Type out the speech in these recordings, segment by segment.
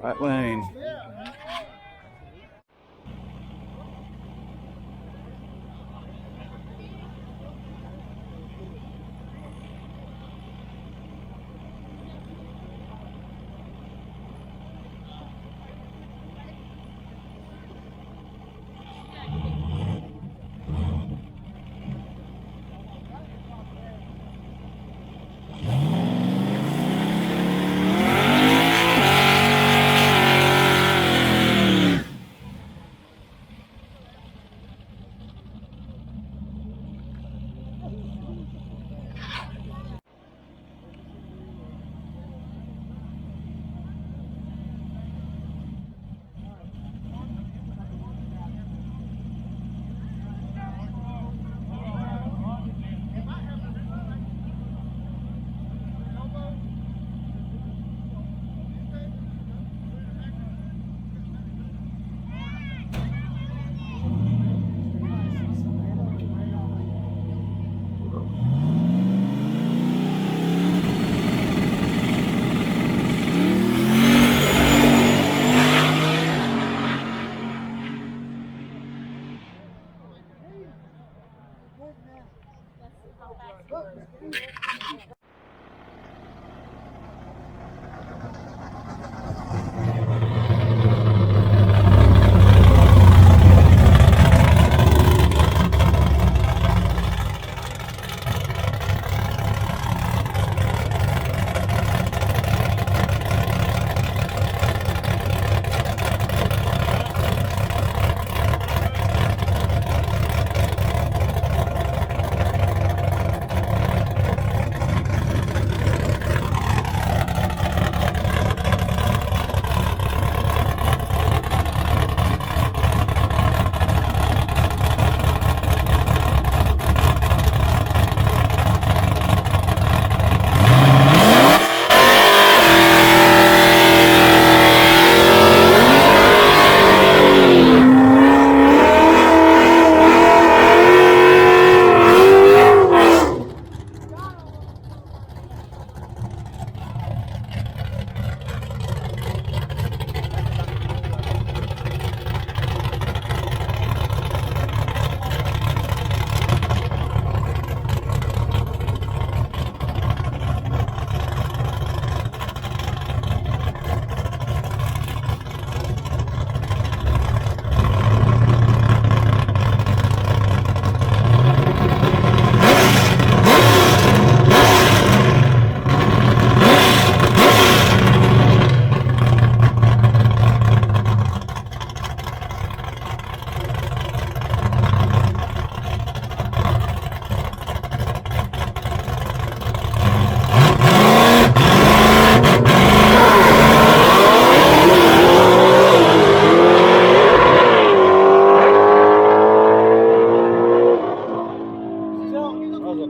Right lane.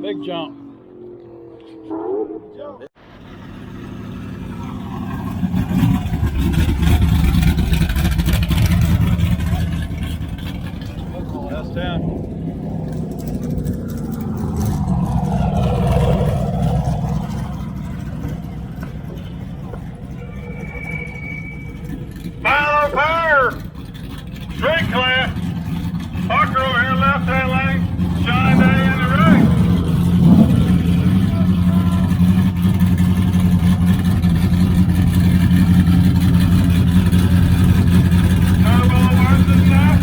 Big jump. That's 10. Milo Power! Straight class. Parker over here, left hand lane. Shine Day in the right. Turbo versus now.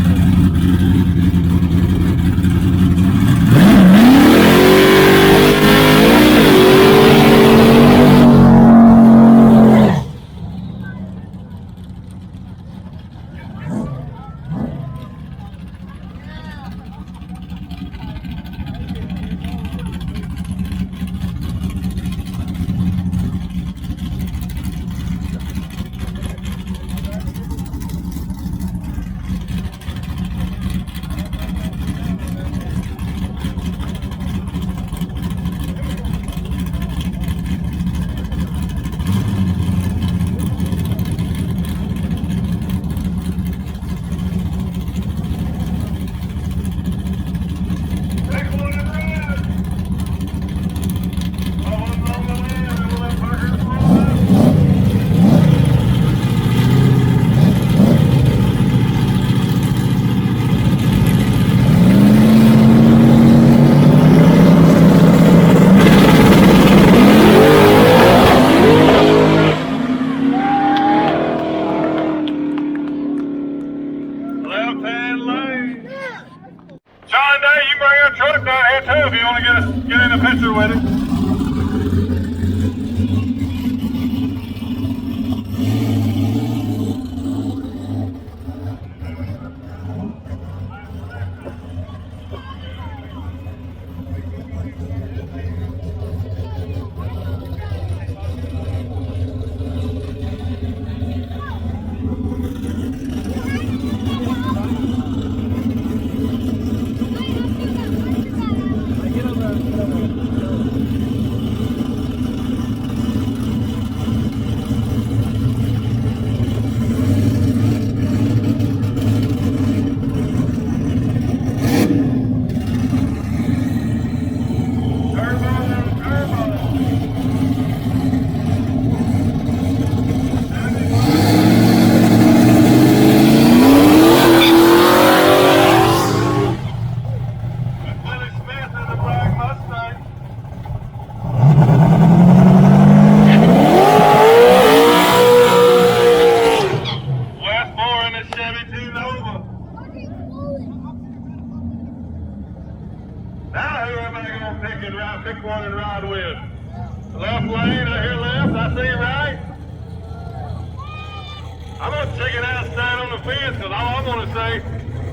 fence, because all I'm going to say,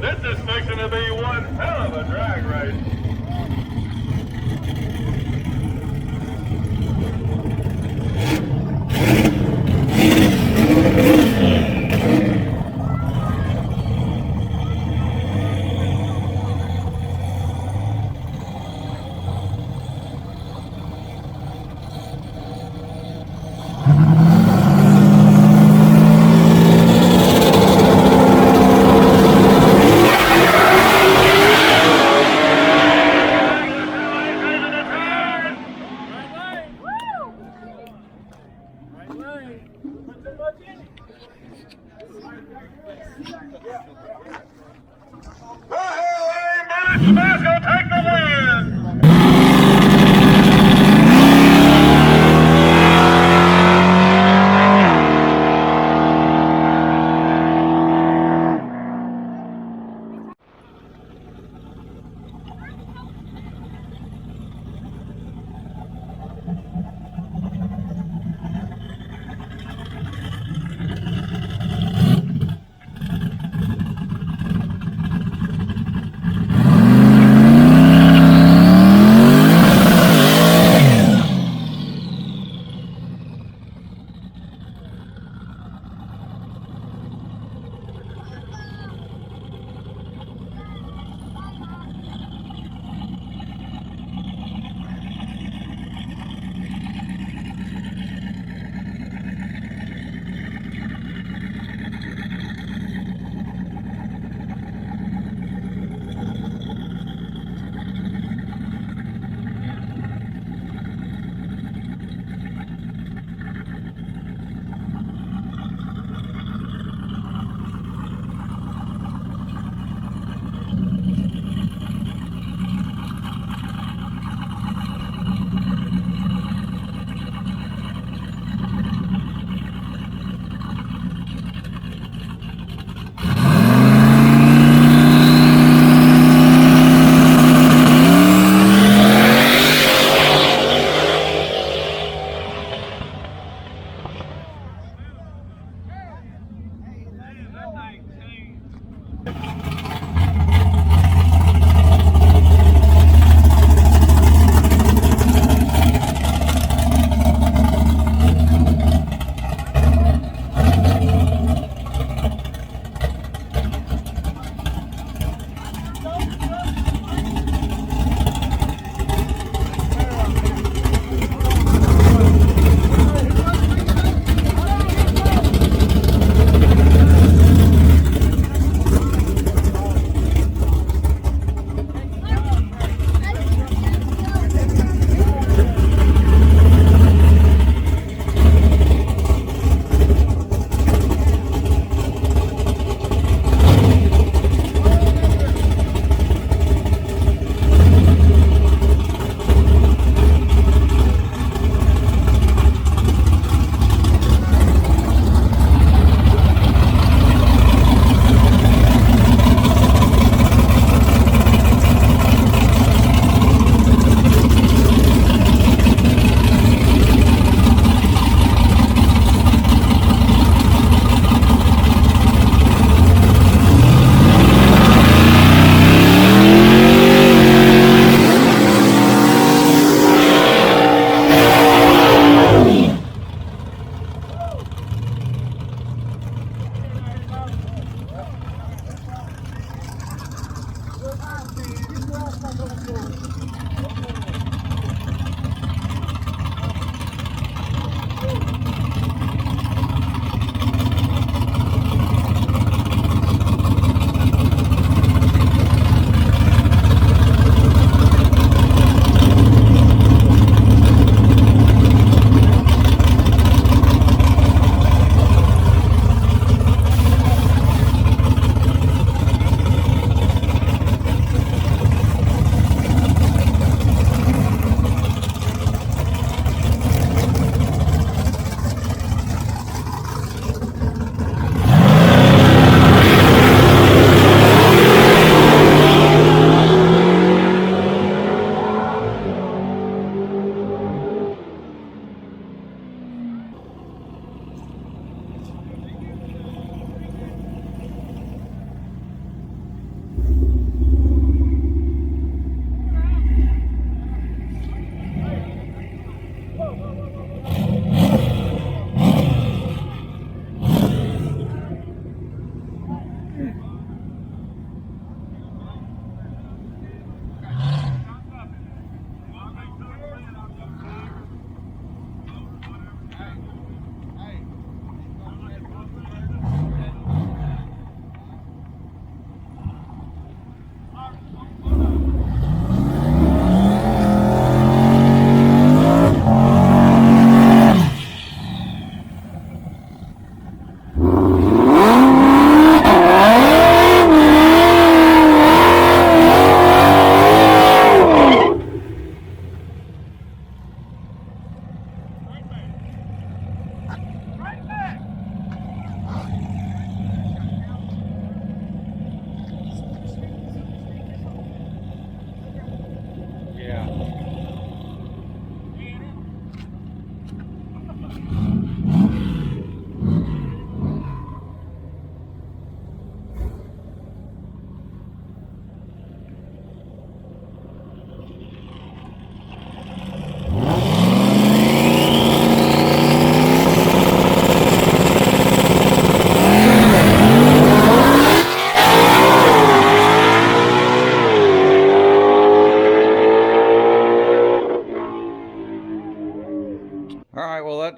this is fixing to be one hell of a drag race. Tabasco take the win!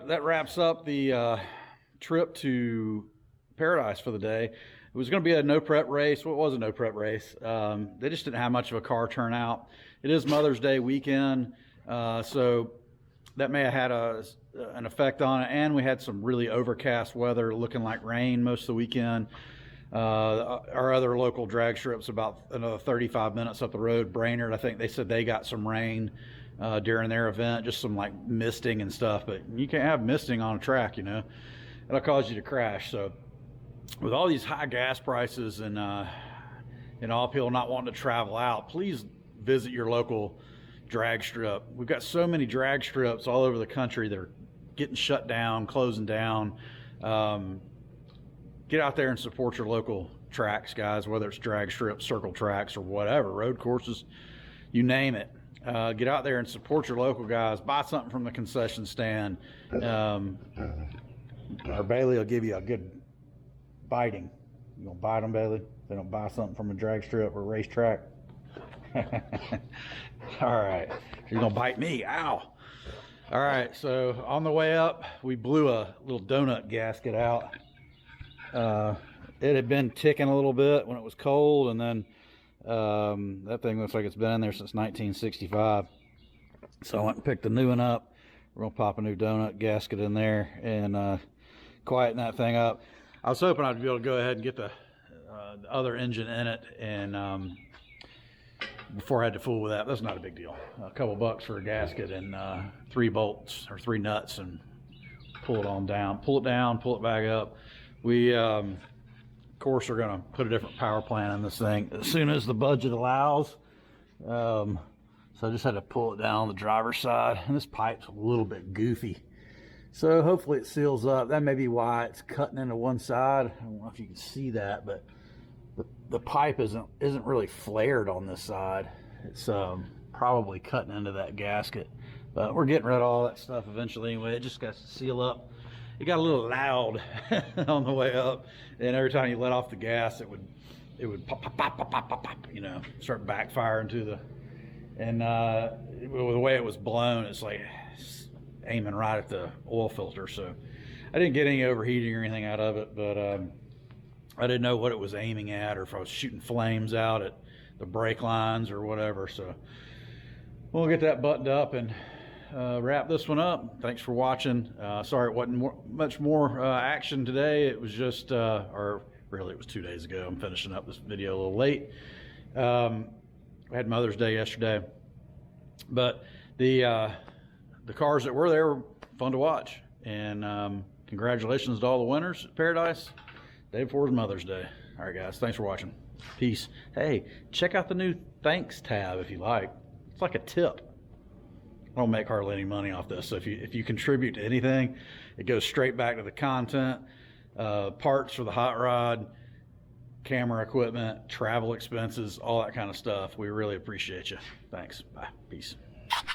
that wraps up the trip to Paradise for the day. It was going to be a no prep race. Well, it was a no prep race. They just didn't have much of a car turnout. It is Mother's Day weekend, so that may have had an effect on it. And we had some really overcast weather, looking like rain most of the weekend. Our other local drag strip's about another 35 minutes up the road, Brainerd. I think they said they got some rain during their event, just some like misting and stuff. But you can't have misting on a track, you know. It'll cause you to crash. So with all these high gas prices and all people not wanting to travel out, please visit your local drag strip. We've got so many drag strips all over the country that are getting shut down, closing down. Get out there and support your local tracks, guys, whether it's drag strips, circle tracks, or whatever, road courses, you name it. Get out there and support your local guys. Buy something from the concession stand. Our Bailey will give you a good biting. You gonna bite them, Bailey? They don't buy something from a drag strip or racetrack. All right, you're gonna bite me. Ow. All right, so on the way up, we blew a little donut gasket out. It had been ticking a little bit when it was cold, and then that thing looks like it's been in there since 1965. So I went and picked a new one up. We're gonna pop a new donut gasket in there and quieten that thing up. I was hoping I'd be able to go ahead and get the other engine in it, and before I had to fool with that. That's not a big deal. A couple bucks for a gasket and 3 bolts or 3 nuts, and pull it down, pull it back up. We of course are going to put a different power plant in this thing as soon as the budget allows. So I just had to pull it down on the driver's side, and this pipe's a little bit goofy, so hopefully it seals up. That may be why it's cutting into one side. I don't know if you can see that, but the pipe isn't really flared on this side. It's probably cutting into that gasket, but we're getting rid of all that stuff eventually anyway. It just got to seal up. It got a little loud on the way up, and every time you let off the gas, it would pop, pop, pop, pop, pop, pop, pop, you know, start backfiring to the, and with the way it was blown, it's like aiming right at the oil filter. So I didn't get any overheating or anything out of it, but I didn't know what it was aiming at, or if I was shooting flames out at the brake lines or whatever. So we'll get that buttoned up and wrap this one up. Thanks for watching. Sorry it wasn't much more action today. It was just or really it was 2 days ago. I'm finishing up this video a little late. We had Mother's Day yesterday, but the cars that were there were fun to watch, and congratulations to all the winners at Paradise. Day before Mother's Day. All right, guys, thanks for watching. Peace. Hey, check out the new thanks tab if you like. It's like a tip. I don't make hardly any money off this, so if you contribute to anything, it goes straight back to the content, parts for the hot rod, camera equipment, travel expenses, all that kind of stuff. We really appreciate you. Thanks. Bye. Peace.